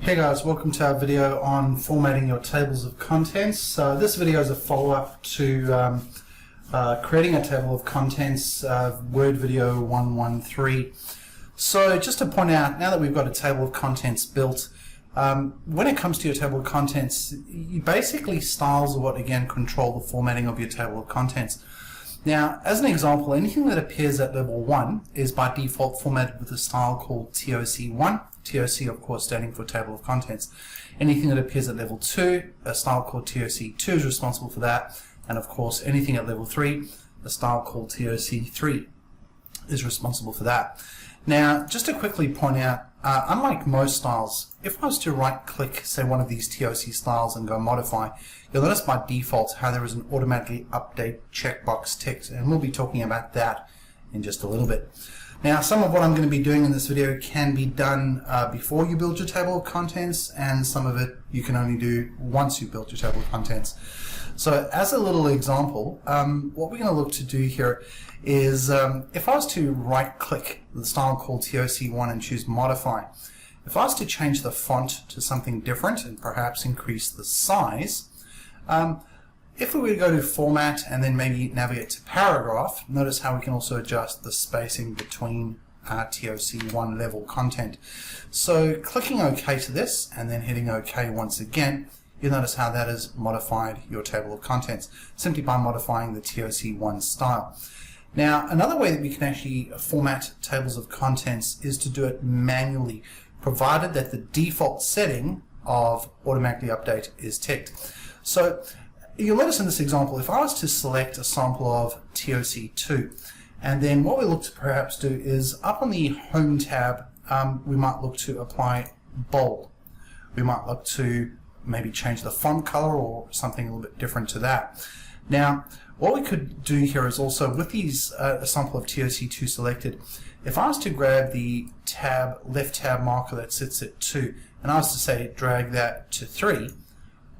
Hey guys, welcome to our video on formatting your tables of contents. This video is a follow-up to creating a table of contents, Word video 113. So just to point out, now that we've got a table of contents built, when it comes to your table of contents, basically styles are what again control the formatting of your table of contents. Now, as an example, anything that appears at level 1 is by default formatted with a style called TOC1. TOC, of course, standing for table of contents. Anything that appears at level 2, a style called TOC2 is responsible for that. And of course, anything at level 3, a style called TOC3 is responsible for that. Now, just to quickly point out, unlike most styles, if I was to right-click, say, one of these TOC styles and go modify, you'll notice by default how there is an automatically update checkbox ticked, and we'll be talking about that in just a little bit. Now, some of what I'm going to be doing in this video can be done before you build your table of contents, and some of it you can only do once you build your table of contents. So as a little example, what we're going to look to do here is if I was to right-click the style called TOC1 and choose Modify, if I was to change the font to something different and perhaps increase the size, if we were to go to Format and then maybe navigate to Paragraph, notice how we can also adjust the spacing between TOC1 level content. So clicking OK to this and then hitting OK once again, you'll notice how that has modified your table of contents simply by modifying the TOC1 style. Now, another way that we can actually format tables of contents is to do it manually, provided that the default setting of automatically update is ticked. So you'll notice in this example, if I was to select a sample of TOC2, and then what we look to perhaps do is up on the Home tab, we might look to apply bold. We might look to maybe change the font color or something a little bit different to that. Now, what we could do here is also with these a sample of TOC2 selected, if I was to grab the left tab marker that sits at 2 and I was to say drag that to 3,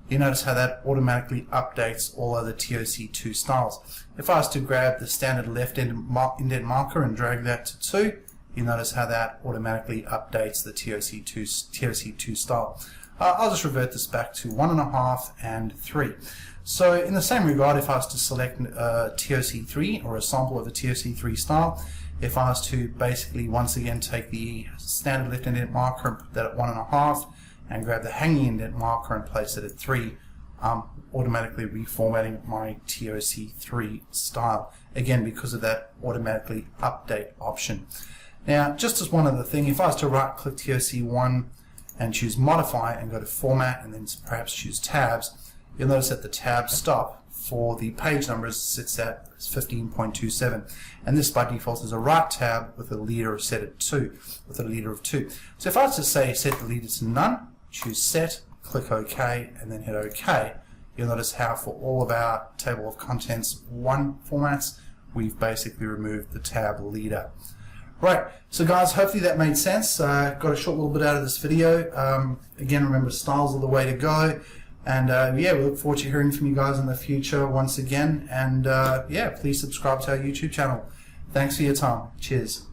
you notice how that automatically updates all other TOC2 styles. If I was to grab the standard left indent marker and drag that to 2, you notice how that automatically updates the TOC2 style. I'll just revert this back to 1.5 and 3. So in the same regard, if I was to select TOC3 or a sample of a TOC3 style, if I was to basically once again take the standard left indent marker and put that at 1.5 and grab the hanging indent marker and place it at 3, I'm automatically reformatting my TOC3 style, again because of that automatically update option. Now, just as one other thing, if I was to right click TOC1 and choose Modify and go to Format and then perhaps choose Tabs, you'll notice that the tab stop for the page numbers sits at 15.27, and this by default is a right tab with a leader set at 2, with a leader of 2. So if I was to say set the leader to none, choose Set, click OK, and then hit OK, you'll notice how for all of our table of contents 1 formats, we've basically removed the tab leader. Right, so guys, hopefully that made sense. Got a short little bit out of this video. Again, remember, styles are the way to go. And yeah, we look forward to hearing from you guys in the future once again. And yeah, please subscribe to our YouTube channel. Thanks for your time. Cheers.